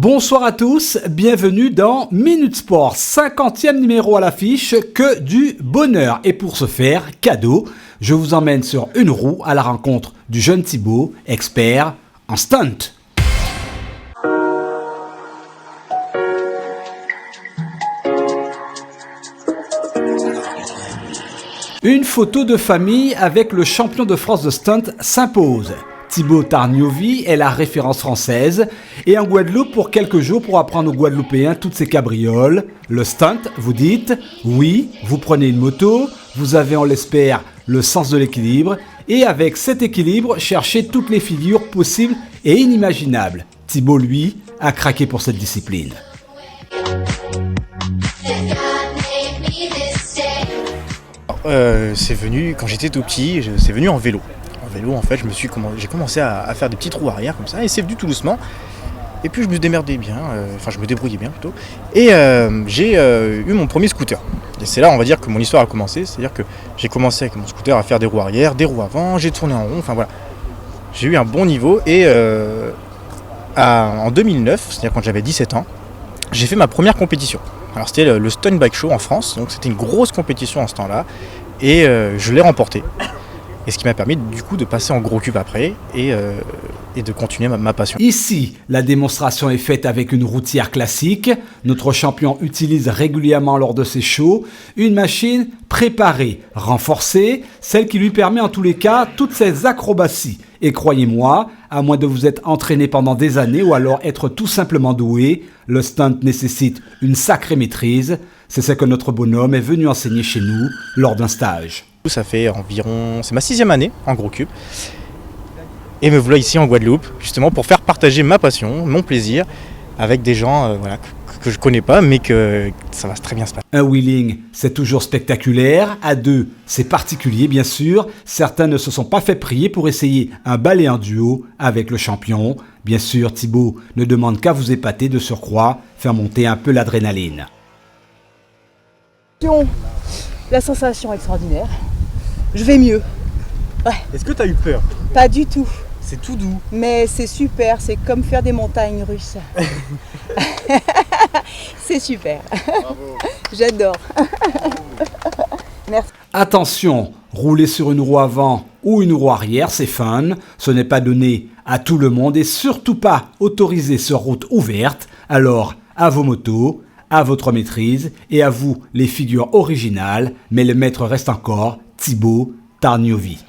Bonsoir à tous, bienvenue dans Minute Sport, 50e numéro à l'affiche, que du bonheur. Et pour ce faire, cadeau, je vous emmène sur une roue à la rencontre du jeune Thibaut, expert en stunt. Une photo de famille avec le champion de France de stunt s'impose. Thibaut Targnovi est la référence française et en Guadeloupe pour quelques jours pour apprendre aux Guadeloupéens toutes ces cabrioles. Le stunt, vous dites, oui, vous prenez une moto, vous avez, on l'espère, le sens de l'équilibre et avec cet équilibre, cherchez toutes les figures possibles et inimaginables. Thibaut, lui, a craqué pour cette discipline. C'est venu quand j'étais tout petit, c'est venu en vélo. En vélo, en fait, j'ai commencé à faire des petites roues arrière comme ça, et c'est venu tout doucement. Et puis je me démerdais bien, je me débrouillais bien plutôt. Et j'ai eu mon premier scooter. Et c'est là, on va dire, que mon histoire a commencé. C'est-à-dire que j'ai commencé avec mon scooter à faire des roues arrière, des roues avant, j'ai tourné en rond, enfin voilà. J'ai eu un bon niveau et en 2009, c'est-à-dire quand j'avais 17 ans, j'ai fait ma première compétition. Alors c'était le Stunt Bike Show en France, donc c'était une grosse compétition en ce temps-là, et je l'ai remporté. Et ce qui m'a permis du coup de passer en gros cube après et de continuer ma passion. Ici, la démonstration est faite avec une routière classique. Notre champion utilise régulièrement lors de ses shows une machine préparée, renforcée, celle qui lui permet en tous les cas toutes ses acrobaties. Et croyez-moi, à moins de vous être entraîné pendant des années ou alors être tout simplement doué, le stunt nécessite une sacrée maîtrise. C'est ce que notre bonhomme est venu enseigner chez nous lors d'un stage. Ça fait environ, c'est ma 6e année en gros cube. Et me voilà ici en Guadeloupe, justement pour faire partager ma passion, mon plaisir, avec des gens que je connais pas, mais que ça va très bien se passer. Un wheeling, c'est toujours spectaculaire. À deux, c'est particulier, bien sûr. Certains ne se sont pas fait prier pour essayer un balai en duo avec le champion. Bien sûr, Thibaut ne demande qu'à vous épater, de surcroît, faire monter un peu l'adrénaline. La sensation extraordinaire. Je vais mieux. Ouais. Est-ce que tu as eu peur? Pas du tout. C'est tout doux. Mais c'est super, c'est comme faire des montagnes russes. C'est super. Bravo. J'adore. Merci. Attention, rouler sur une roue avant ou une roue arrière, c'est fun. Ce n'est pas donné à tout le monde et surtout pas autorisé sur route ouverte. Alors, à vos motos, à votre maîtrise et à vous les figures originales, mais le maître reste encore Thibaut Targnovi.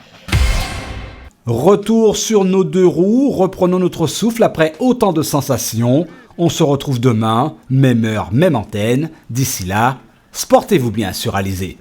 Retour sur nos deux roues, reprenons notre souffle après autant de sensations. On se retrouve demain, même heure, même antenne. D'ici là, sportez-vous bien sur Alizé.